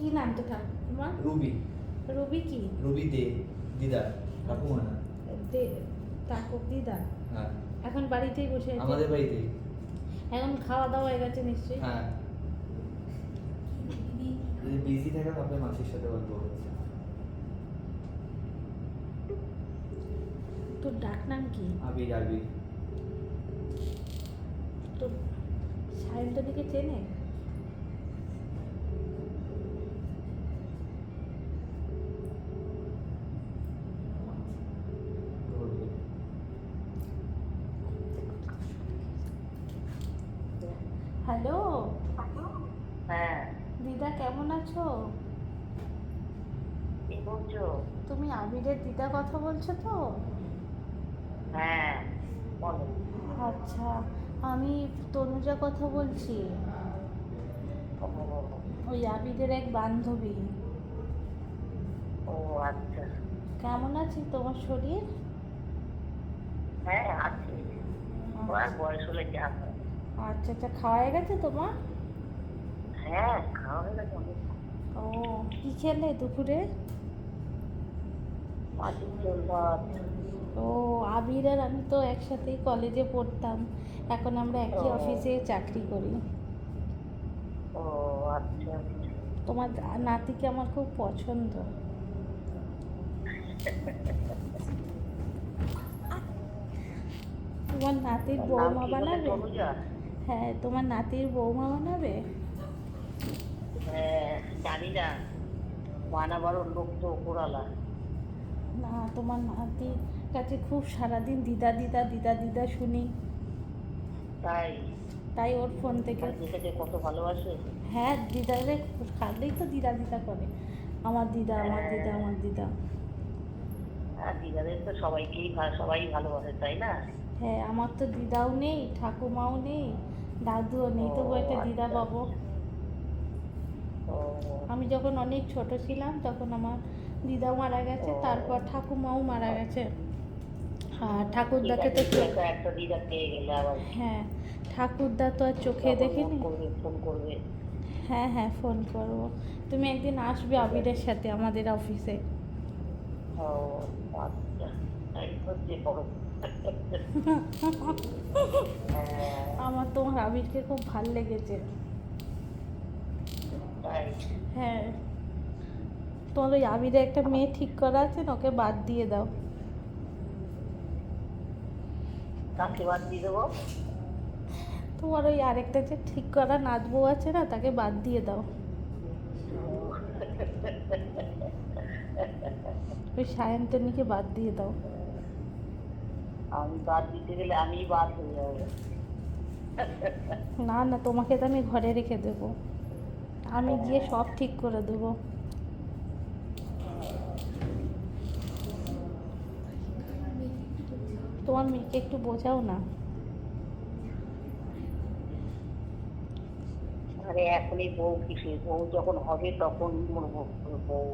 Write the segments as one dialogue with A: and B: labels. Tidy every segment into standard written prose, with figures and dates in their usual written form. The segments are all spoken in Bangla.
A: কি নাম তো ঠাকুমা?
B: রুবি।
A: রুবি কি?
B: রুবি দে, দিদা, ঠাকুমা না।
A: ঠাকুর দিদা।
B: হ্যাঁ।
A: এখন বাড়িতেই বসে আছে?
B: আমাদের বাড়িতেই।
A: এখন খাওয়া দাওয়া হয়ে গেছে নিশ্চয়ই?
B: হ্যাঁ। যদি বিজি থাকে তাহলে মাসির সাথে গল্প করছে।
A: তোর ডাক নাম কি?
B: আবির। আবির।
A: তোর সায়ন্তনীকে চেনে? হ্যালো।
C: হ্যাঁ,
A: দিদা কেমন আছো?
C: কি বলছো?
A: তুমি আবিরের দিদা কথা বলছো তো?
C: হ্যাঁ, বলো।
A: আচ্ছা, আমি তনুজা কথা বলছি।
C: ও,
A: ওই আবিরের এক বান্ধবী।
C: ও আচ্ছা।
A: কেমন আছে তোমার শরীর?
C: হ্যাঁ, আছে। ও আর বয়স হলে যা হয়।
A: আচ্ছা আচ্ছা, খাওয়া হয়ে গেছে তোমার?
C: হ্যাঁ, খাওয়া হয়ে গেছে অনেক।
A: ও, কি খেলে দুপুরে?
C: মাটির ঝোল ভাত।
A: ও, আবির আর আমি তো একসাথেই কলেজে পড়তাম, এখন আমরা একই
C: ও।
A: অফিসে চাকরি করি।
C: ও আচ্ছা।
A: তোমার নাতিকে আমার খুব পছন্দ। তোমার নাতির
C: তার নাম
A: বৌমা
C: কি বলে?
A: বানাবে?
C: তনুজা?
A: হ্যাঁ, তোমার নাতির বৌমা বানাবে?
C: হ্যাঁ, জানি না, বানাবারও লোক তো ওপরালা।
A: না, তোমার নাতির কাছে খুব সারাদিন দিদা দিদা দিদা দিদা শুনি,
C: তাই?
A: তাই ওর ফোন থেকে।
C: আর দেখেছে কত ভালোবাসে।
A: হ্যাঁ, দিদারে খালেই তো দিদা দিদা করে, আমার দিদা আমার দিদা আমার দিদা।
C: আর দিদাদের তো সবাই ভালোবাসে, তাই না?
A: হ্যাঁ, আমার তো দিদাও নেই, ঠাকুমাও নেই, দাদুও নেই, তবু একটা দিদা
C: আচ্ছা।
A: পাবো।
C: ও,
A: আমি যখন অনেক ছোট ছিলাম তখন আমার দিদাও মারা গেছে, তারপর ঠাকুমাও মারা গেছে। আর ঠাকুরদাকে তো
C: একটা দিদা পেয়ে গেলে আবার।
A: হ্যাঁ, ঠাকুরদা তো আর চোখে দেখিনি।
C: ফোন করবে।
A: হ্যাঁ হ্যাঁ, ফোন করবো। তুমি একদিন আসবে আবিরের সাথে আমাদের অফিসে।
C: ও আচ্ছা, তাই হচ্ছে বড়।
A: আমার তোমার আবিরকে খুব ভাল লেগেছে।
C: তাই?
A: হ্যাঁ, তোমার ওই আবিরের একটা মেয়ে ঠিক করা আছে না, ওকে বাদ দিয়ে দাও।
C: কাকে বাদ দিয়ে দেবো?
A: তোমার ওই আরেকটা যে ঠিক করা নাচবো আছে না, তাকে বাদ দিয়ে দাও। ওই সায়ন্তনীকে বাদ দিয়ে দাও।
C: আমি বাদ দিতে গেলে আমি বাদ হয়ে যাবো।
A: না না, তোমাকে তো আমি ঘরে রেখে দেবো, আমি গিয়ে সব ঠিক করে দেবো। তোমার মেয়েকে একটু বোঝাও না।
C: আরে এখনই বউ কিসে, বউ যখন হবে তখন মরবো। বউ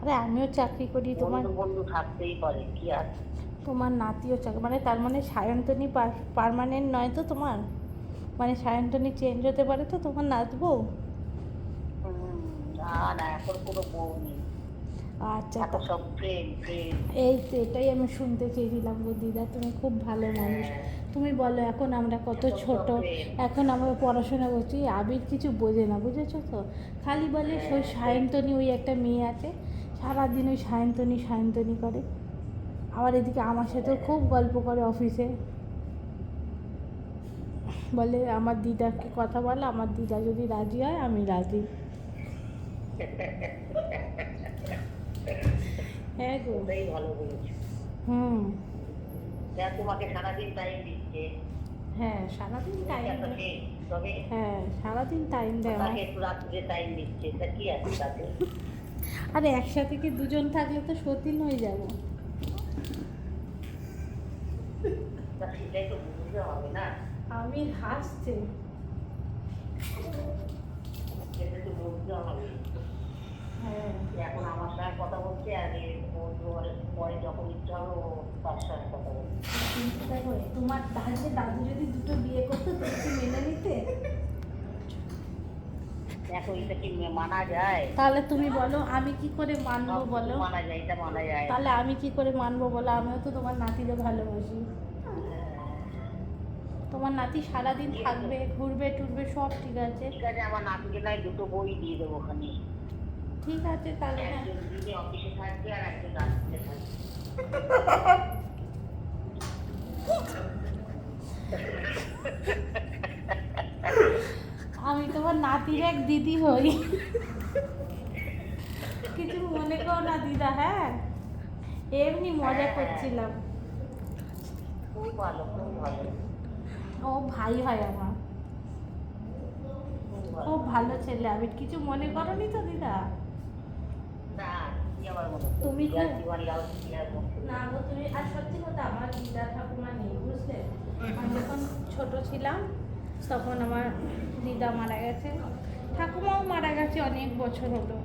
A: আরে আমিও চাকরি করি, তোমার
C: বন্ধু বন্ধু থাকতেই পারে, কি আছে।
A: তোমার নাতিও চাকরি, মানে তার মানে সায়ন্তনী পার্মানেন্ট নয় তো তোমার? মানে সায়ন্তনী চেঞ্জ হতে পারে তো তোমার নাচবো?
C: না না, এখন কোনো বউ নেই।
A: আচ্ছা,
C: এখন সব প্রেম প্রেম।
A: এই তো এটাই আমি শুনতে চেয়েছিলাম গো দিদা, তুমি খুব ভালো মানুষ। তুমি বলো, এখন আমরা কত ছোট, এখন আমরা পড়াশোনা করছি, আবির কিছু বোঝে না, বুঝেছো তো? খালি বলে ওই সায়ন্তনী, ওই একটা মেয়ে আছে, সারাদিন ওই সায়ন্তনী সায়ন্তনী করে। আবার এদিকে আমার সাথেও খুব গল্প করে অফিসে, বলে আমার দিদাকে কথা বলে, আমার দিদা যদি রাজি হয় আমি রাজি। হ্যাঁ গো।
C: ওটাই ভালো বলেছে।
A: হুম।
C: তোমাকে সারাদিন টাইম দিচ্ছে।
A: হ্যাঁ, সারাদিন টাইম দেয়।
C: তবে
A: হ্যাঁ, সারাদিন টাইম দেয় আমার।
C: তাকে একটু রাত্রে টাইম দিচ্ছে, তা কি আছে তাতে?
A: আরে একসাথে কি দুজন থাকলে তো সতীন হয়ে যাবো।
C: তা সেটাই তো বুঝতে হবে না।
A: আমি হাসছে।
C: সেটা তো বুঝতে হবে।
A: হ্যাঁ,
C: এখন আমার সঙ্গে কথা বলছে, আর পরে যখন ইচ্ছা হবে ও তার সঙ্গে কথা বলছে।
A: চিন্তা করে তোমার তাহলে দাদু যদি দুটো বিয়ে করতো তুমি কি মেনে নিতে?
C: দেখো এটা কি মানা যায়?
A: তাহলে তুমি বলো আমি কি করে মানবো
C: সব
A: বলো?
C: মানা যায়, এটা মানা যায় না।
A: তাহলে আমি কি করে মানবো বলো? আমিও তো তোমার নাতিকে ভালোবাসি। তোমার নাতি সারাদিন থাকবে, ঘুরবে টুরবে, সব ঠিক আছে।
C: ঠিক আছে, আমার নাতিকে নয় দুটো বই দিয়ে দেবো ওখানে।
A: ঠিক আছে তাহলে হ্যাঁ।
C: একজন দিদি অফিসে থাকবে আর একজন রাত্রিতে থাকবে।
A: আমি তোমার নাতির এক দিদি হই। কিছু মনে করো না দিদা, হ্যাঁ এমনি মজা করছিলাম।
C: খুব ভালো, খুব ভালো,
A: ও ভাই হয় আমার,
C: খুব ভালো।
A: খুব ভালো ছেলে। আমি কিছু মনে করনি তো দিদা?
C: না, কি আমার মনে হচ্ছে?
A: তুমি
C: ইয়ার
A: খুব-
C: জীবন লাল ইয়ার মধ্যে।
A: না গো তুমি, আর সত্যি কথা আমার দিদা ঠাকুমা নেই বুঝলে। আমি যখন ছোট ছিলাম তখন আমার দিদা মারা গেছে, ঠাকুমাও মারা গেছে অনেক বছর হলো।